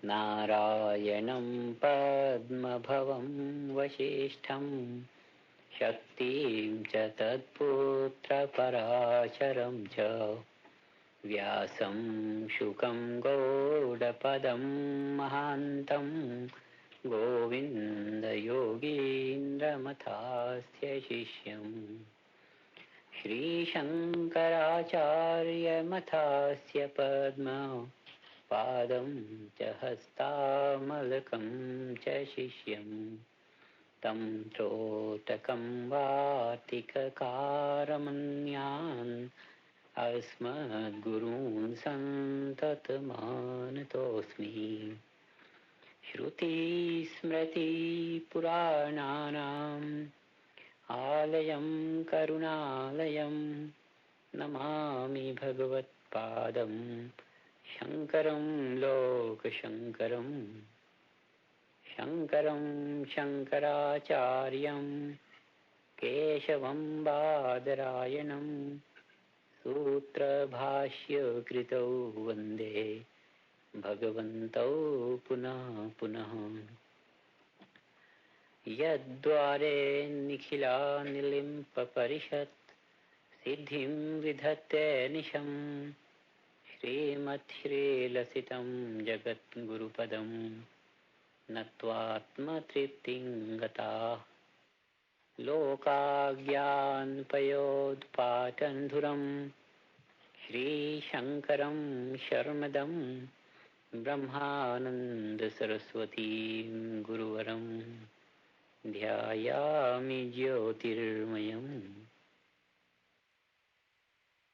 नारायणं पद्मभवं वसिष्ठं शक्तिं च तत्पुत्रपराशरं च व्यासं शुकं गौडपदं महान्तं गोविन्दयोगीन्द्रमथास्य शिष्यम् श्रीशङ्कराचार्यमथास्य पद्मपादं च हस्तामलकं च शिष्यम् तं त्रोटकं वातिककारमन्यान् अस्मद्गुरून् सन्ततमानतोऽस्मि श्रुतिस्मृतिपुराणानाम् आलयं करुणालयं नमामि भगवत्पादं शङ्करं लोकशङ्करम् शङ्करं शङ्कराचार्यं केशवं बादरायणं सूत्रभाष्यकृतौ वन्दे भगवन्तौ पुनः पुनः यद्द्वारे निखिलानिलिम्पपरिषत् सिद्धिं विधत्ते निशं श्रीमच्छ्रीलसितं जगद्गुरुपदं नत्वात्मतृप्तिं गताः लोकाज्ञानपयोत्पाटनधुरं श्रीशङ्करं शर्मदं ब्रह्मानन्दसरस्वतीं गुरुवरम् ध्यायामि ज्योतिर्मयम्